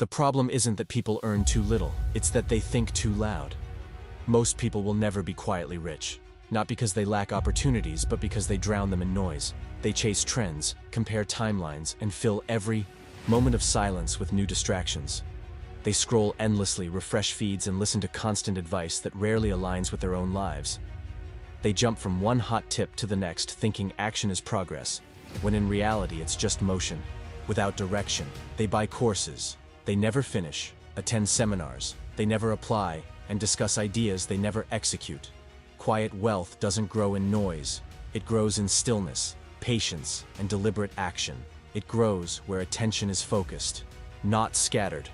The problem isn't that people earn too little, it's that they think too loud. Most people will never be quietly rich. Not because they lack opportunities, but because they drown them in noise. They chase trends, compare timelines, and fill every moment of silence with new distractions. They scroll endlessly, refresh feeds, and listen to constant advice that rarely aligns with their own lives. They jump from one hot tip to the next, thinking action is progress, when in reality it's just motion, without direction. They buy courses they never finish, attend seminars they never apply, and discuss ideas they never execute. Quiet wealth doesn't grow in noise. It grows in stillness, patience, and deliberate action. It grows where attention is focused, not scattered.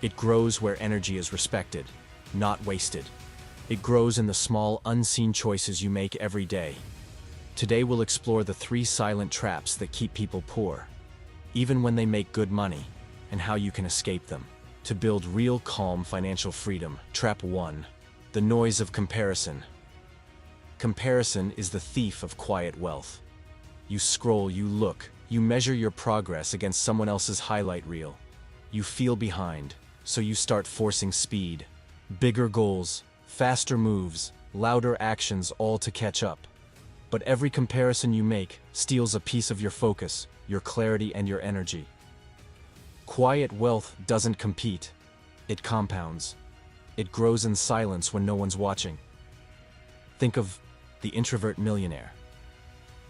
It grows where energy is respected, not wasted. It grows in the small, unseen choices you make every day. Today we'll explore the 3 silent traps that keep people poor, even when they make good money, and how you can escape them. To build real, calm financial freedom. Trap 1. The noise of comparison. Comparison is the thief of quiet wealth. You scroll, you look, you measure your progress against someone else's highlight reel. You feel behind, so you start forcing speed. Bigger goals, faster moves, louder actions, all to catch up. But every comparison you make steals a piece of your focus, your clarity, and your energy. Quiet wealth doesn't compete. It compounds. It grows in silence when no one's watching. Think of the introvert millionaire.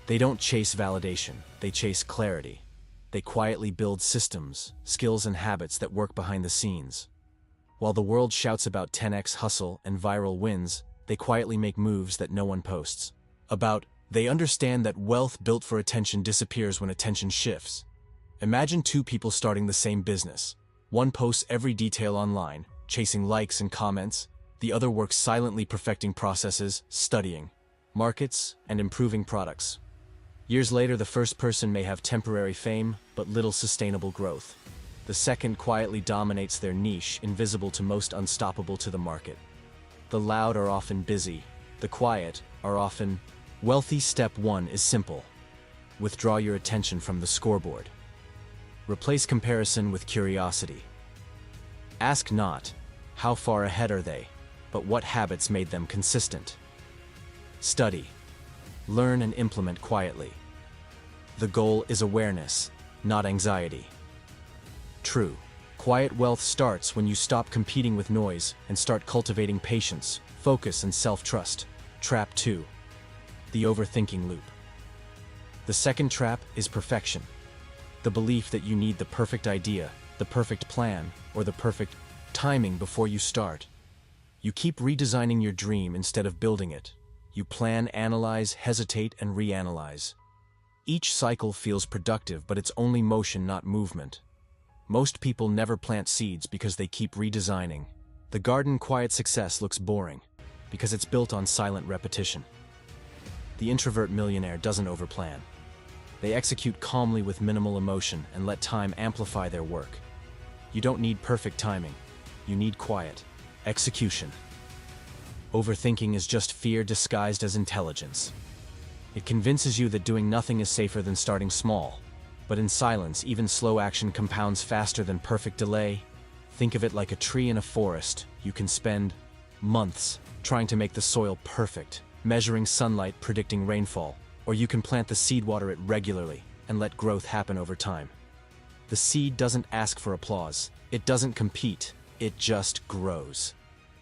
They don't chase validation, they chase clarity. They quietly build systems, skills, and habits that work behind the scenes. While the world shouts about 10x hustle and viral wins, they quietly make moves that no one posts about. They understand that wealth built for attention disappears when attention shifts. Imagine 2 people starting the same business. One posts every detail online, chasing likes and comments. The other works silently, perfecting processes, studying markets, and improving products. Years later, the first person may have temporary fame, but little sustainable growth. The second quietly dominates their niche, invisible to most, unstoppable to the market. The loud are often busy. The quiet are often wealthy. Step 1 is simple. Withdraw your attention from the scoreboard. Replace comparison with curiosity. Ask not, how far ahead are they, but what habits made them consistent. Study, learn, and implement quietly. The goal is awareness, not anxiety. True, quiet wealth starts when you stop competing with noise and start cultivating patience, focus, and self-trust. Trap 2. The overthinking loop. The second trap is perfection. The belief that you need the perfect idea, the perfect plan, or the perfect timing before you start. You keep redesigning your dream instead of building it. You plan, analyze, hesitate, and reanalyze. Each cycle feels productive, but it's only motion, not movement. Most people never plant seeds because they keep redesigning. The garden quiet success looks boring because it's built on silent repetition. The introvert millionaire doesn't overplan. They execute calmly with minimal emotion and let time amplify their work. You don't need perfect timing. You need quiet execution. Overthinking is just fear disguised as intelligence. It convinces you that doing nothing is safer than starting small. But in silence, even slow action compounds faster than perfect delay. Think of it like a tree in a forest. You can spend months trying to make the soil perfect, measuring sunlight, predicting rainfall. Or you can plant the seed, water it regularly, and let growth happen over time. The seed doesn't ask for applause. It doesn't compete. It just grows.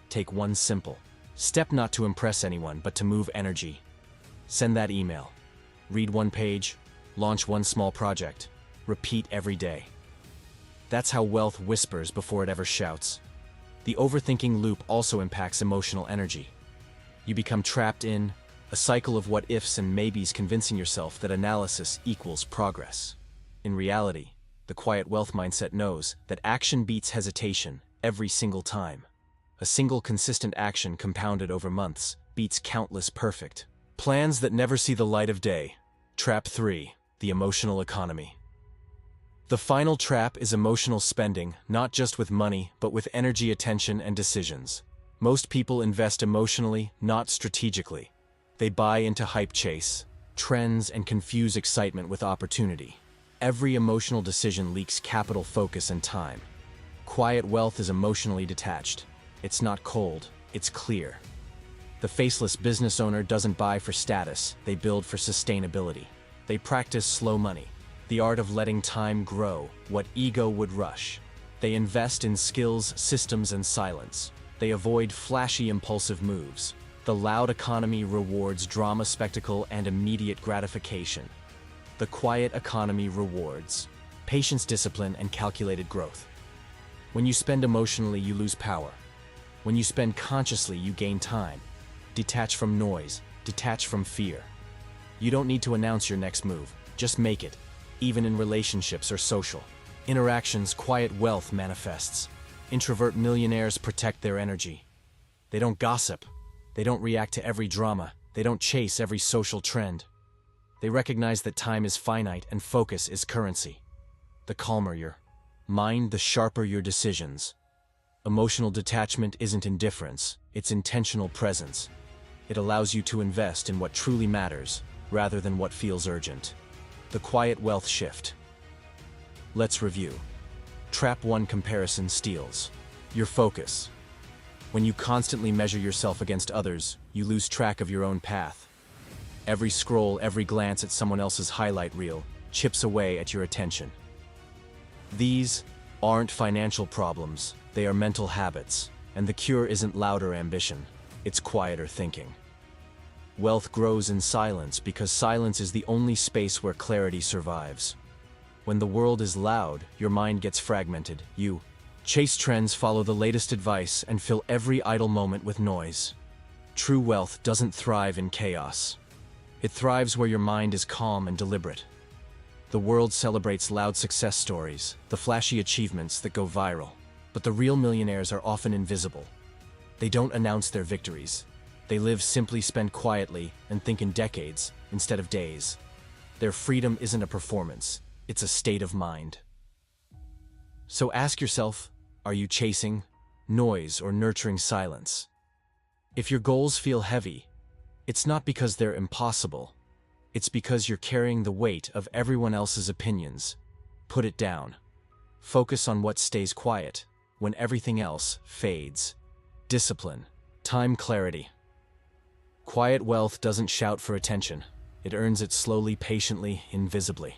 Take one simple step, not to impress anyone, but to move energy. Send that email. Read one page. Launch one small project. Repeat every day. That's how wealth whispers before it ever shouts. The overthinking loop also impacts emotional energy. You become trapped in a cycle of what ifs and maybes, convincing yourself that analysis equals progress. In reality, the quiet wealth mindset knows that action beats hesitation every single time. A single consistent action compounded over months beats countless perfect plans that never see the light of day. Trap 3. The emotional economy. The final trap is emotional spending, not just with money, but with energy, attention, and decisions. Most people invest emotionally, not strategically. They buy into hype, chase trends, and confuse excitement with opportunity. Every emotional decision leaks capital, focus, and time. Quiet wealth is emotionally detached. It's not cold, it's clear. The faceless business owner doesn't buy for status, they build for sustainability. They practice slow money, the art of letting time grow what ego would rush. They invest in skills, systems, and silence. They avoid flashy, impulsive moves. The loud economy rewards drama, spectacle, and immediate gratification. The quiet economy rewards patience, discipline, and calculated growth. When you spend emotionally, you lose power. When you spend consciously, you gain time. Detach from noise, detach from fear. You don't need to announce your next move, just make it, even in relationships or social interactions. Quiet wealth manifests. Introvert millionaires protect their energy. They don't gossip. They don't react to every drama. They don't chase every social trend. They recognize that time is finite and focus is currency. The calmer your mind, the sharper your decisions. Emotional detachment isn't indifference, it's intentional presence. It allows you to invest in what truly matters, rather than what feels urgent. The quiet wealth shift. Let's review. Trap 1: comparison steals your focus. When you constantly measure yourself against others, you lose track of your own path. Every scroll, every glance at someone else's highlight reel chips away at your attention. These aren't financial problems, they are mental habits, and the cure isn't louder ambition, it's quieter thinking. Wealth grows in silence because silence is the only space where clarity survives. When the world is loud, your mind gets fragmented. You chase trends, follow the latest advice, and fill every idle moment with noise. True wealth doesn't thrive in chaos. It thrives where your mind is calm and deliberate. The world celebrates loud success stories, the flashy achievements that go viral. But the real millionaires are often invisible. They don't announce their victories. They live simply, spend quietly, and think in decades instead of days. Their freedom isn't a performance, it's a state of mind. So ask yourself, are you chasing noise or nurturing silence? If your goals feel heavy, it's not because they're impossible. It's because you're carrying the weight of everyone else's opinions. Put it down. Focus on what stays quiet when everything else fades. Discipline, time, clarity. Quiet wealth doesn't shout for attention. It earns it slowly, patiently, invisibly.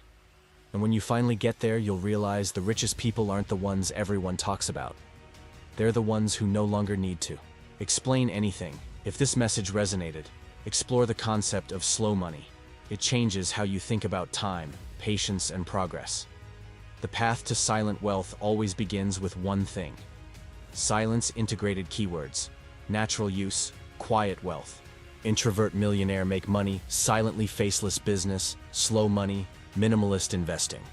And when you finally get there, you'll realize the richest people aren't the ones everyone talks about. They're the ones who no longer need to explain anything. If this message resonated, explore the concept of slow money. It changes how you think about time, patience, and progress. The path to silent wealth always begins with one thing: silence. Integrated keywords, natural use, quiet wealth. Introvert millionaire make money, silently faceless business, slow money, minimalist investing.